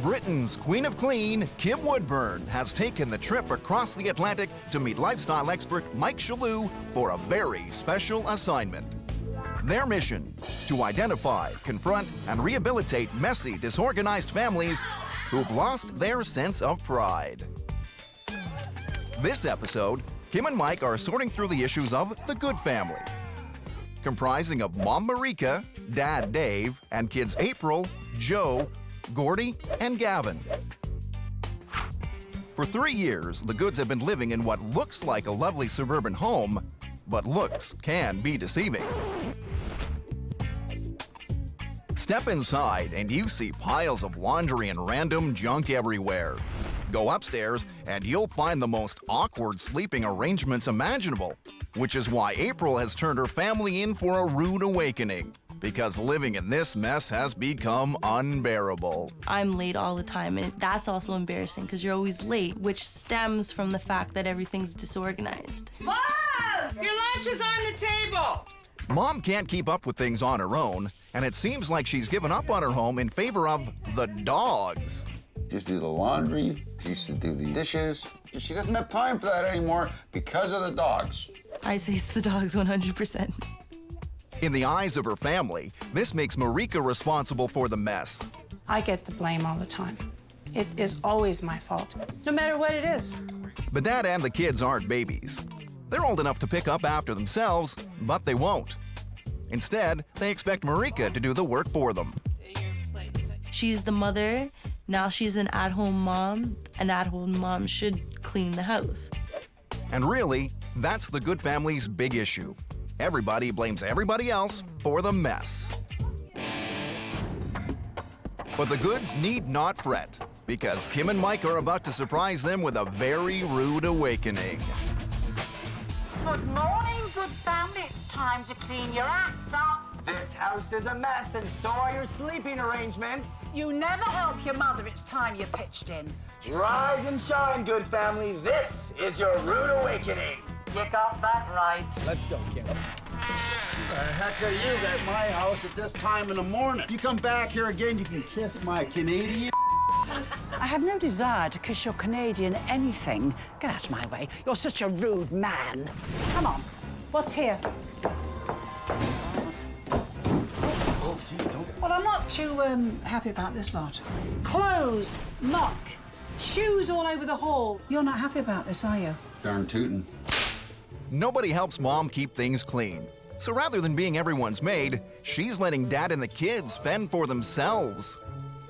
Britain's Queen of Clean, Kim Woodburn, has taken the trip across the Atlantic to meet lifestyle expert Mike Shalhoub for a very special assignment. Their mission: to identify, confront, and rehabilitate messy, disorganized families who've lost their sense of pride. This episode, Kim and Mike are sorting through the issues of the Goode family, comprising of Mom Marika, Dad Dave, and kids April, Joe, Gordy, and Gavin. For 3 years, the Goodes have been living in what looks like a lovely suburban home, but looks can be deceiving. Step inside and you see piles of laundry and random junk everywhere. Go upstairs and you'll find the most awkward sleeping arrangements imaginable, which is why April has turned her family in for a rude awakening, because living in this mess has become unbearable. I'm late all the time, and that's also embarrassing because you're always late, which stems from the fact that everything's disorganized. Mom! Your lunch is on the table! Mom can't keep up with things on her own, and it seems like she's given up on her home in favor of the dogs. She used to do the laundry, she used to do the dishes. She doesn't have time for that anymore because of the dogs. I say it's the dogs 100%. In the eyes of her family, this makes Marika responsible for the mess. I get the blame all the time. It is always my fault, no matter what it is. But Dad and the kids aren't babies. They're old enough to pick up after themselves, but they won't. Instead, they expect Marika to do the work for them. She's the mother. Now she's an at-home mom. An at-home mom should clean the house. And really, that's the Goode family's big issue. Everybody blames everybody else for the mess. But the Goodes need not fret, because Kim and Mike are about to surprise them with a very rude awakening. Good morning, Goode family. It's time to clean your act up. This house is a mess, and so are your sleeping arrangements. You never help your mother. It's time you pitched in. Rise and shine, Goode family. This is your rude awakening. You got that right. Let's go, Kim. The heck are you at my house at this time in the morning? You come back here again, you can kiss my Canadian. I have no desire to kiss your Canadian anything. Get out of my way. You're such a rude man. Come on. What's here? Oh, jeez, don't. Well, I'm not too happy about this lot. Clothes, muck, shoes all over the hall. You're not happy about this, are you? Darn tootin'. Nobody helps Mom keep things clean. So rather than being everyone's maid, she's letting Dad and the kids fend for themselves.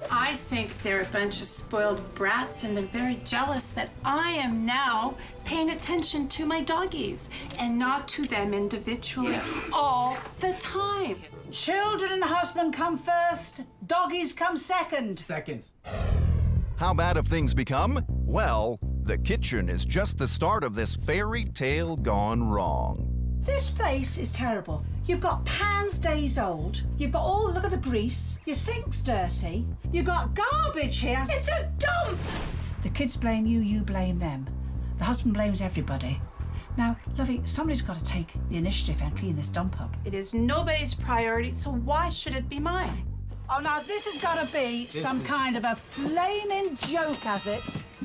I think they're a bunch of spoiled brats, and they're very jealous that I am now paying attention to my doggies and not to them individually all the time. Children and husband come first, doggies come second. Second. How bad have things become? Well, the kitchen is just the start of this fairy tale gone wrong. This place is terrible. You've got pans days old. You've got look at the grease. Your sink's dirty. You've got garbage here. It's a dump! The kids blame you, you blame them. The husband blames everybody. Now, lovey, somebody's got to take the initiative and clean this dump up. It is nobody's priority, so why should it be mine? Oh, now this has got to be some kind of a flaming joke, has it?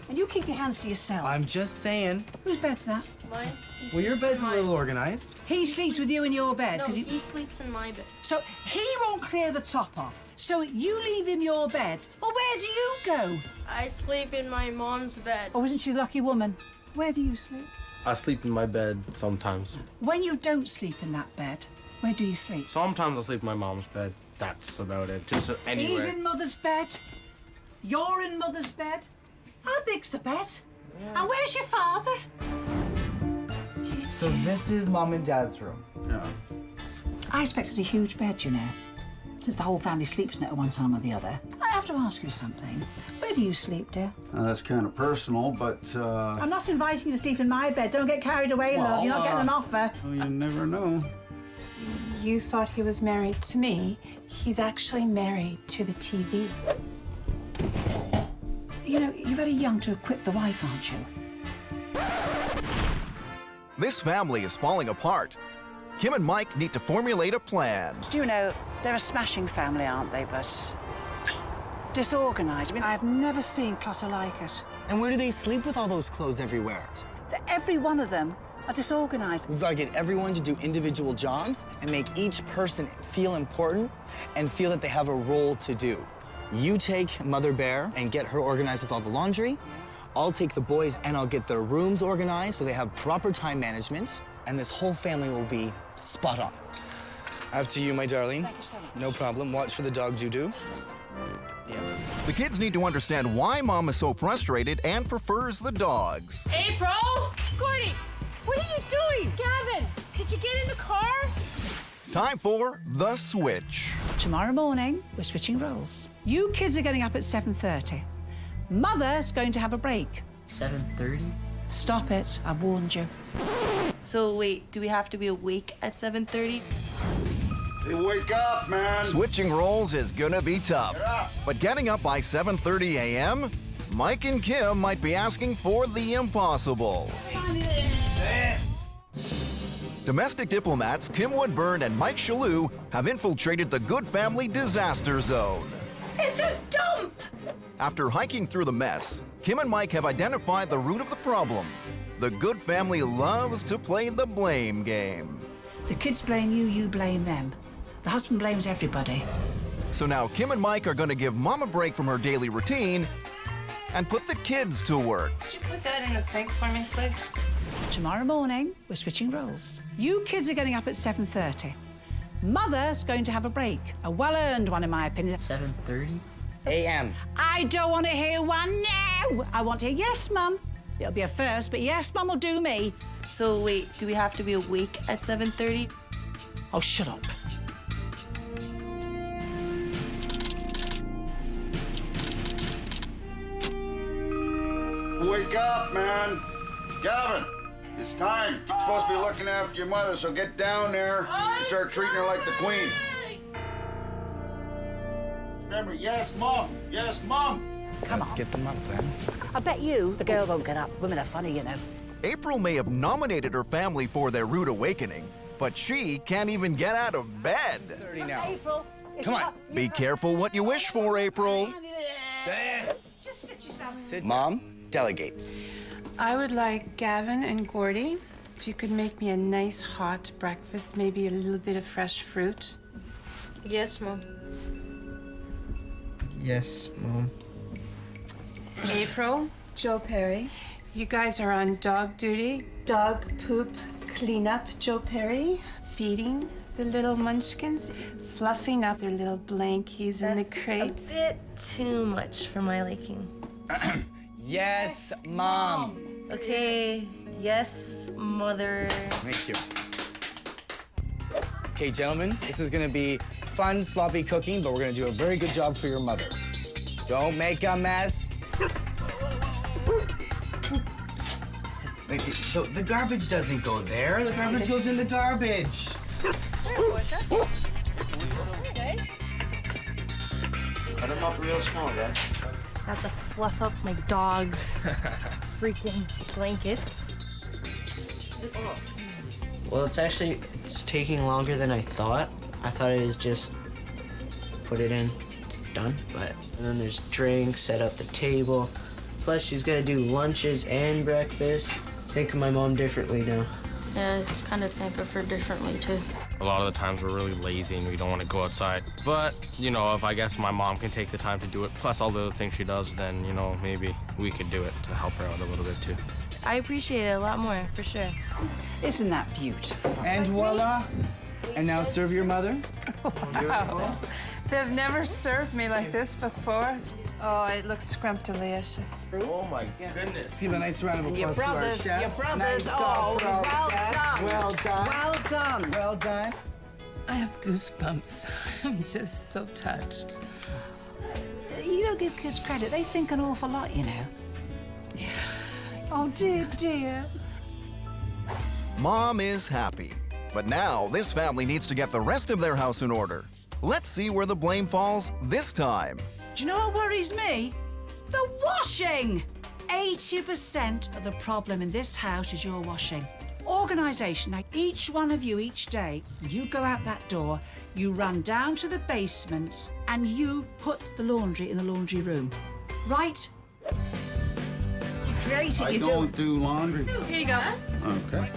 And you keep your hands to yourself. I'm just saying. Whose bed's that? Mine. Well, your bed's a little organized. He sleeps with you in your bed. No, you... he sleeps in my bed. So he won't clear the top off. So you leave him your bed. Well, where do you go? I sleep in my mom's bed. Oh, isn't she a lucky woman? Where do you sleep? I sleep in my bed sometimes. When you don't sleep in that bed, where do you sleep? Sometimes I sleep in my mom's bed. That's about it. Just anywhere. He's in Mother's bed. You're in Mother's bed. How big's the bed? Yeah. And where's your father? So this is Mom and Dad's room. Yeah. I expected a huge bed, you know. Since the whole family sleeps in it at one time or the other. I have to ask you something. Where do you sleep, dear? That's kind of personal, but, I'm not inviting you to sleep in my bed. Don't get carried away, love. You're not getting an offer. Well, you never know. You thought he was married to me. He's actually married to the TV. You know, you're very young to have quit the wife, aren't you? This family is falling apart. Kim and Mike need to formulate a plan. Do you know, they're a smashing family, aren't they? But disorganised. I mean, I've never seen clutter like it. And where do they sleep with all those clothes everywhere? Every one of them are disorganised. We've got to get everyone to do individual jobs and make each person feel important and feel that they have a role to do. You take Mother Bear and get her organized with all the laundry. I'll take the boys and I'll get their rooms organized so they have proper time management, and this whole family will be spot on. After you, my darling. Thank you so much. No problem. Watch for the dog, Judo. Yeah. The kids need to understand why Mom is so frustrated and prefers the dogs. April! Gordy, what are you doing? Gavin, could you get in the car? Time for the switch. Tomorrow morning, we're switching roles. You kids are getting up at 7:30. Mother's going to have a break. 7:30? Stop it, I warned you. So wait, do we have to be awake at 7:30? Hey, wake up, man. Switching roles is gonna be tough. But getting up by 7:30 a.m., Mike and Kim might be asking for the impossible. Domestic diplomats Kim Woodburn and Mike Shalhoub have infiltrated the Goode family disaster zone. It's a dump! After hiking through the mess, Kim and Mike have identified the root of the problem. The Goode family loves to play the blame game. The kids blame you, you blame them. The husband blames everybody. So now Kim and Mike are going to give Mom a break from her daily routine and put the kids to work. Could you put that in the sink for me, please? Tomorrow morning, we're switching roles. You kids are getting up at 7:30. Mother's going to have a break. A well-earned one, in my opinion. 7:30? A.M. I don't want to hear one now. I want to hear yes, Mum. It'll be a first, but yes, Mum will do me. So wait, do we have to be awake at 7:30? Oh, shut up. Wake up, man. Gavin, it's time. You're supposed to be looking after your mother, so get down there and start treating her like the queen. Remember, yes, Mom. Yes, Mom. Let's get them up then. I bet you the girl won't get up. Women are funny, you know. April may have nominated her family for their rude awakening, but she can't even get out of bed. 30 now. April, Come on. Be careful what you wish for, April. Just sit yourself. Mom, delegate. I would like Gavin and Gordy, if you could make me a nice hot breakfast, maybe a little bit of fresh fruit. Yes, Mom. Yes, Mom. April, Joe Perry, you guys are on dog duty. Dog poop cleanup, Joe Perry. Feeding the little munchkins, fluffing up their little blankies in the crates. A bit too much for my liking. Yes, Mom. Okay, yes, Mother. Thank you. Okay, gentlemen, this is gonna be fun, sloppy cooking, but we're gonna do a very good job for your mother. Don't make a mess. The garbage doesn't go there. The garbage goes in the garbage. Cut them up real small, guys. Have to fluff up my dog's freaking blankets. Well, it's taking longer than I thought. I thought it was just put it in, it's done. But and then there's drinks, set up the table. Plus, she's gonna do lunches and breakfast. Think of my mom differently now. Yeah, I kind of think of her differently, too. A lot of the times we're really lazy and we don't want to go outside. But, you know, if I guess my mom can take the time to do it, plus all the other things she does, then, you know, maybe we could do it to help her out a little bit too. I appreciate it a lot more, for sure. Isn't that beautiful? And voila. And now serve your mother. Wow. They've never served me like this before. Oh, it looks scrumptious. Oh my goodness. Give a nice round of applause Your to our brothers, chefs. your brothers. Nice job for our well chefs. done. Well done. Well done. Well done. I have goosebumps. I'm just so touched. You don't give kids credit. They think an awful lot, you know. Yeah. Oh, dear, dear. Mom is happy. But now this family needs to get the rest of their house in order. Let's see where the blame falls this time. Do you know what worries me? The washing! 80% of the problem in this house is your washing. All Organisation. Now, each one of you, each day, when you go out that door, you run down to the basement and you put the laundry in the laundry room. Right? You create it, I you don't do laundry. Here you go. Okay.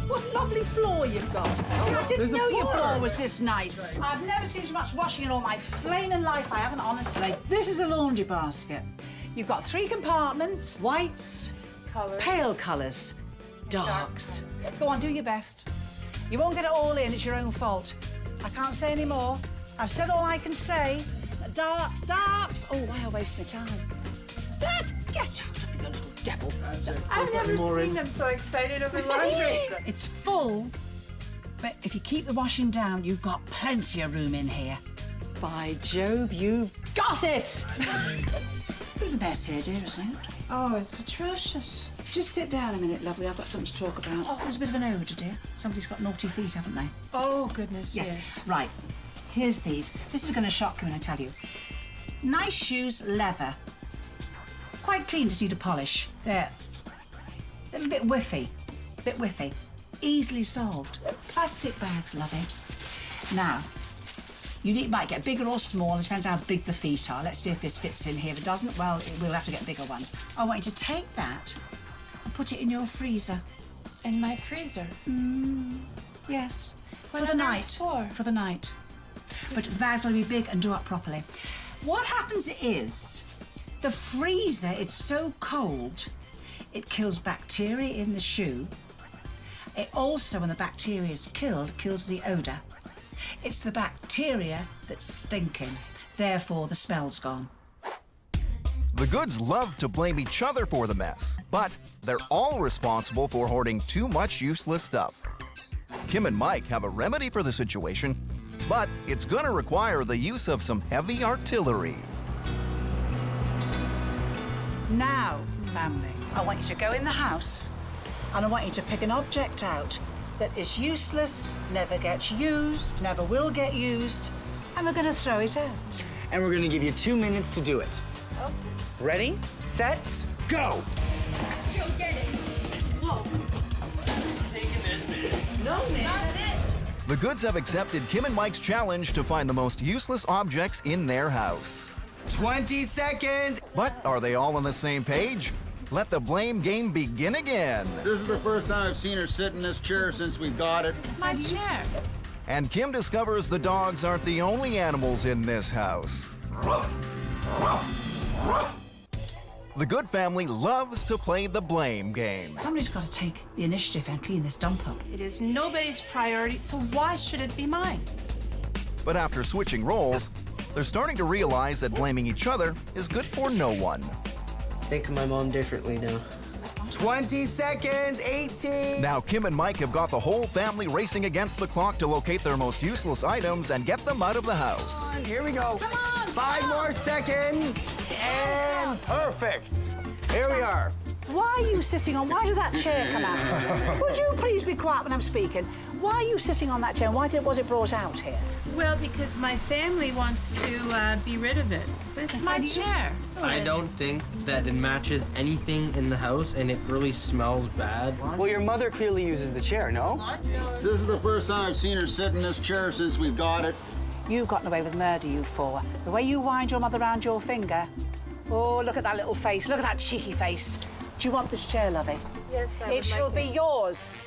What a lovely floor you've got. See, I didn't there's a know your floor. floor was this nice. I've never seen so much washing in all my flaming life. I haven't, honestly. This is a laundry basket. You've got 3 compartments, whites, pale colours, darks. Go on, do your best. You won't get it all in, it's your own fault. I can't say any more. I've said all I can say. Darks, darks. Oh, why I waste my time? Get out of here, little devil. I've never seen them so excited over laundry. It's full, but if you keep the washing down, you've got plenty of room in here. By Jove, you've got it! Bit of a mess here, dear, isn't it? Oh, it's atrocious. Just sit down a minute, lovely. I've got something to talk about. Oh, there's a bit of an odour, dear. Somebody's got naughty feet, haven't they? Oh, goodness, yes. Right. Here's these. This is going to shock you when I tell you. Nice shoes, leather. Quite clean, just need a polish. They're a little bit whiffy. Easily solved. Plastic bags, lovey. Now, might get bigger or small. It depends how big the feet are. Let's see if this fits in here. If it doesn't, well, we'll have to get bigger ones. I want you to take that and put it in your freezer. In my freezer? Yes. What For the on night. earth for? For the night. But the bag's got to be big and do up properly. What happens is, the freezer, it's so cold, it kills bacteria in the shoe. It also, when the bacteria is killed, kills the odour. It's the bacteria that's stinking. Therefore, the smell's gone. The Goodes love to blame each other for the mess, but they're all responsible for hoarding too much useless stuff. Kim and Mike have a remedy for the situation, but it's gonna require the use of some heavy artillery. Now, family, I want you to go in the house and I want you to pick an object out that is useless, never gets used, never will get used, and we're going to throw it out. And we're gonna give you 2 minutes to do it. Ready, set, go! Joe, get it. Whoa. No, man. The Goodes have accepted Kim and Mike's challenge to find the most useless objects in their house. 20 seconds! But are they all on the same page? Let the blame game begin again. This is the first time I've seen her sit in this chair since we got it. It's my chair. And Kim discovers the dogs aren't the only animals in this house. The Goode family loves to play the blame game. Somebody's got to take the initiative and clean this dump up. It is nobody's priority, so why should it be mine? But after switching roles, they're starting to realize that blaming each other is good for no one. Think of my mom differently now. 20 seconds, 18. Now Kim and Mike have got the whole family racing against the clock to locate their most useless items and get them out of the house. Here we go. Come on! 5 more seconds. And perfect. Here we are. Why are you sitting on... Why did that chair come out? Would you please be quiet when I'm speaking? Why are you sitting on that chair? Why was it brought out here? Well, because my family wants to be rid of it. It's my chair. I don't think that it matches anything in the house, and it really smells bad. Well, your mother clearly uses the chair, no? This is the first time I've seen her sit in this chair since we've got it. You've gotten away with murder, you four. The way you wind your mother around your finger. Oh, look at that little face. Look at that cheeky face. Do you want this chair, lovey? Yes, I would It shall like be it. yours.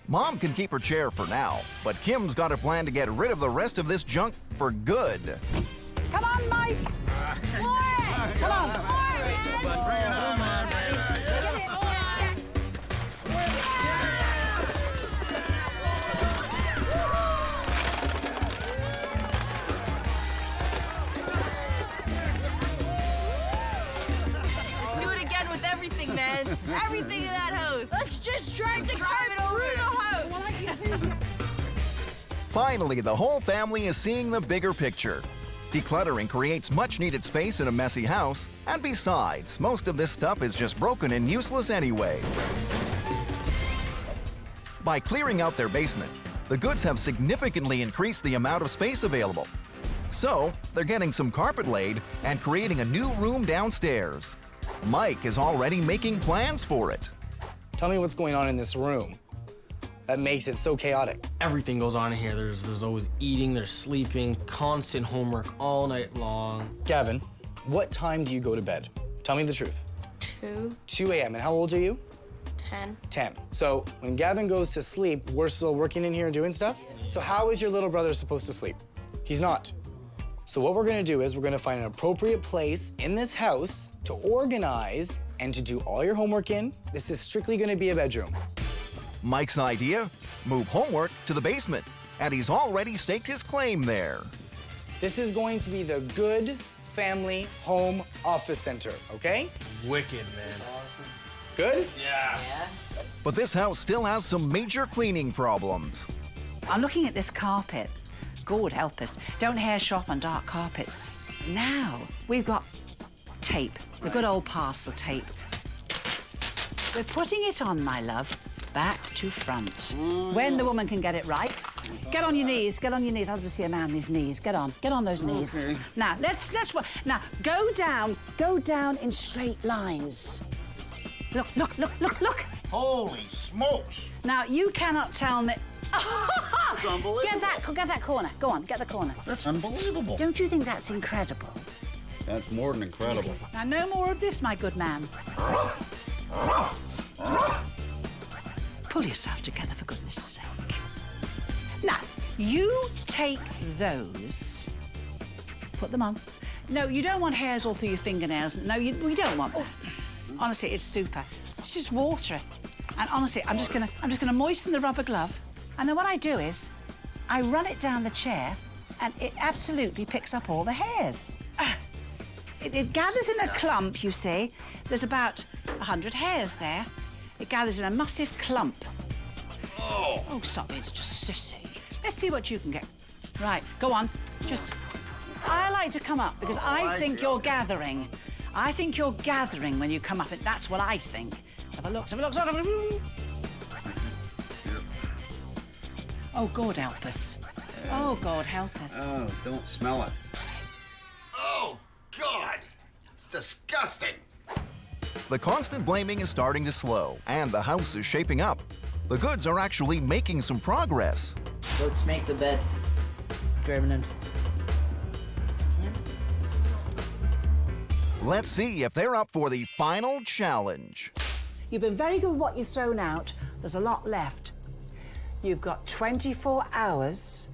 Mom can keep her chair for now, but Kim's got a plan to get rid of the rest of this junk for good. Come on, Mike. Come on. Bring it on, man. Let's do it again with everything, man. Everything in that house. Let's just drive the carpet through the house. Finally, the whole family is seeing the bigger picture. Decluttering creates much-needed space in a messy house, and besides, most of this stuff is just broken and useless anyway. By clearing out their basement, the Goodes have significantly increased the amount of space available. So, they're getting some carpet laid and creating a new room downstairs. Mike is already making plans for it. Tell me what's going on in this room that makes it so chaotic. Everything goes on in here. There's always eating, there's sleeping, constant homework all night long. Gavin, what time do you go to bed? Tell me the truth. 2 a.m. And how old are you? 10. 10. So when Gavin goes to sleep, we're still working in here and doing stuff? So how is your little brother supposed to sleep? He's not. So what we're gonna do is we're gonna find an appropriate place in this house to organize and to do all your homework in. This is strictly gonna be a bedroom. Mike's idea? Move homework to the basement, and he's already staked his claim there. This is going to be the Goode Family Home Office Center, okay? Wicked, man. Good? Yeah. But this house still has some major cleaning problems. I'm looking at this carpet. God help us. Don't hair shop on dark carpets. Now, we've got tape, the good old parcel tape. We're putting it on, my love, back to front. When the woman can get it right. Get on your knees, get on your knees. I'd love to see a man on his knees. Get on those knees. Okay. Now, let's now, go down in straight lines. Look. Holy smokes! Now, you cannot tell me... That's unbelievable. Get that corner. Go on, get the corner. That's unbelievable. Don't you think that's incredible? That's more than incredible. Now, no more of this, my good man. Pull yourself together, for goodness sake. Now, you take those, put them on. No, you don't want hairs all through your fingernails. No, we don't want that. Honestly, it's super. It's just water. And honestly, I'm just gonna moisten the rubber glove. And then what I do is, I run it down the chair, and it absolutely picks up all the hairs. It gathers in a clump, you see. There's about 100 hairs there. It gathers in a massive clump. Oh, stop being such a sissy. Let's see what you can get. Right, go on. I like to come up because I think you're gathering. I think you're gathering when you come up, and that's what I think. Have a look. Oh, God help us. Oh, God help us. Oh, don't smell it. Oh, God! It's disgusting. The constant blaming is starting to slow, and the house is shaping up. The Goodes are actually making some progress. Let's make the bed. Grabbing. Let's see if they're up for the final challenge. You've been very good with what you've thrown out. There's a lot left. You've got 24 hours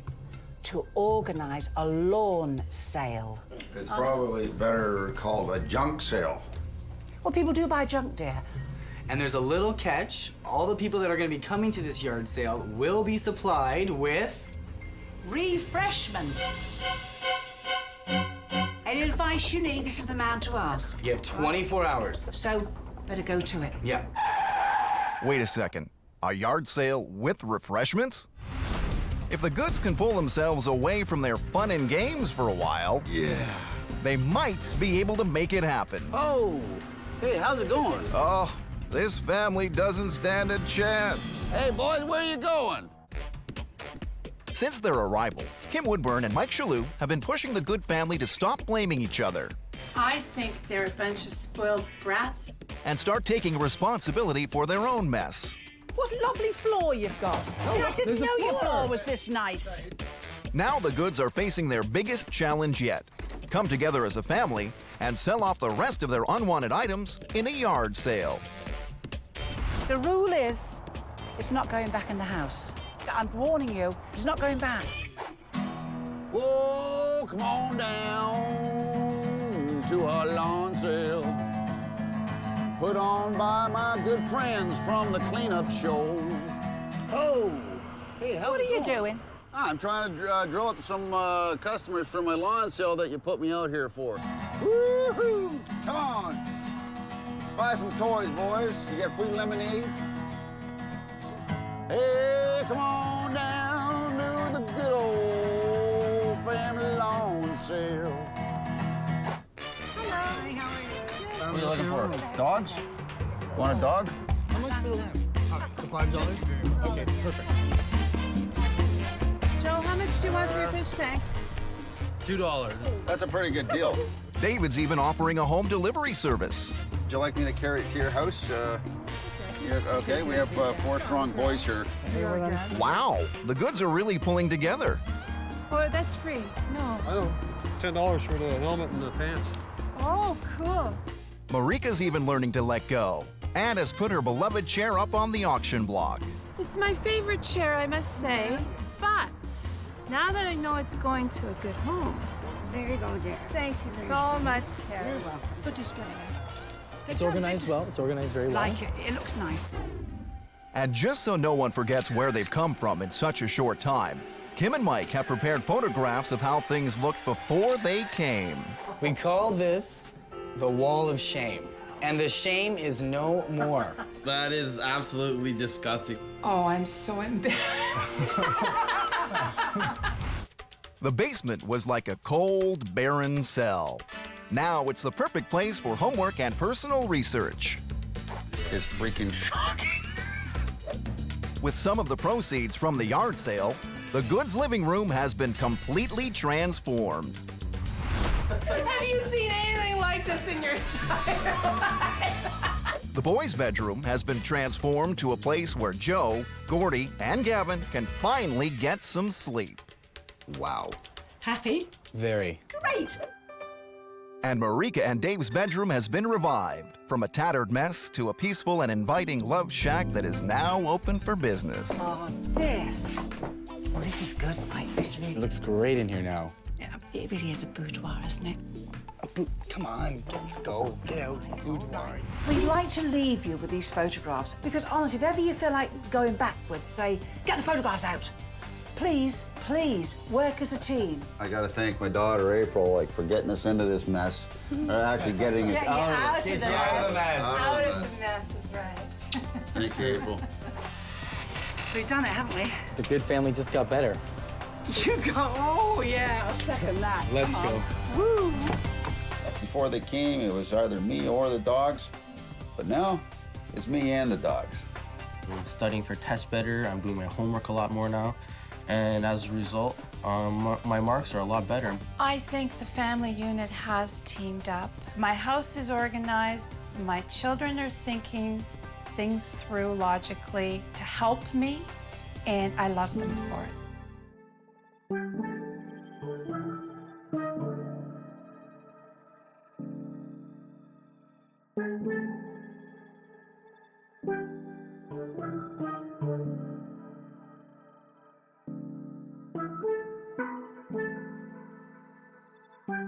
to organise a lawn sale. It's probably better called a junk sale. Well, people do buy junk, dear. And there's a little catch. All the people that are gonna be coming to this yard sale will be supplied with... refreshments. Any advice you need, this is the man to ask. You have 24 hours. So, better go to it. Yeah. Wait a second. A yard sale with refreshments? If the Goodes can pull themselves away from their fun and games for a while, they might be able to make it happen. Oh, hey, how's it going? Oh, this family doesn't stand a chance. Hey, boys, where you going? Since their arrival, Kim Woodburn and Mike Shalhoub have been pushing the Goode family to stop blaming each other I think they're a bunch of spoiled brats. and start taking responsibility for their own mess. What a lovely floor you've got. See, I didn't know your floor was this nice. Now the Goodes are facing their biggest challenge yet. Come together as a family and sell off the rest of their unwanted items in a yard sale. The rule is, it's not going back in the house. I'm warning you, it's not going back. Whoa, come on down to our lawn sale. Put on by my good friends from the cleanup show. Oh, hey, how's What are it you going? doing? I'm trying to draw up some customers for my lawn sale that you put me out here for. Woo-hoo! Come on. Buy some toys, boys. You got free lemonade. Hey, come on down to the good old family lawn sale. Hello. How are you? What are you looking for? Dogs? Want a dog? How much for the lamp? So $5? Okay, perfect. Joe, how much do you want for your fish tank? $2. That's a pretty good deal. David's even offering a home delivery service. Would you like me to carry it to your house? Yeah, okay, we have 4 strong boys here. Wow, the Goods are really pulling together. Oh, that's free. No. I don't. $10 for the helmet and the pants. Oh, cool. Marika's even learning to let go and has put her beloved chair up on the auction block. It's my favorite chair, I must say. But now that I know it's going to a good home. There you go, dear. Thank you so much, Tara. You're welcome. Good display. It's organized well. It's organized very well. Like it. It looks nice. And just so no one forgets where they've come from in such a short time, Kim and Mike have prepared photographs of how things looked before they came. We call this the wall of shame. And the shame is no more. That is absolutely disgusting. Oh, I'm so embarrassed. The basement was like a cold, barren cell. Now it's the perfect place for homework and personal research. It's freaking shocking. With some of the proceeds from the yard sale, the Goods living room has been completely transformed. Have you seen anything like this in your entire life? The boys' bedroom has been transformed to a place where Joe, Gordy, and Gavin can finally get some sleep. Wow. Happy? Very. Great. And Marika and Dave's bedroom has been revived, from a tattered mess to a peaceful and inviting love shack that is now open for business. Oh, this. Oh, this is good, Mike. This really. It looks great in here now. Yeah, it really is a boudoir, isn't it? Come on, let's go. Get out. Boudoir. We'd like to leave you with these photographs because, honestly, if ever you feel like going backwards, say, get the photographs out. Please, please, work as a team. I gotta thank my daughter, April, for getting us into this mess. Or actually getting us out of it. Out of the mess. Out of the mess is right. Thank you, April. We've done it, haven't we? The Good family just got better. You go, oh, yeah, I'll second that. Let's Come go. on. Woo! Before they came, it was either me or the dogs. But now, it's me and the dogs. I'm studying for tests better. I'm doing my homework a lot more now. And as a result, my marks are a lot better. I think the family unit has teamed up. My house is organized. My children are thinking things through logically to help me, and I love them for it.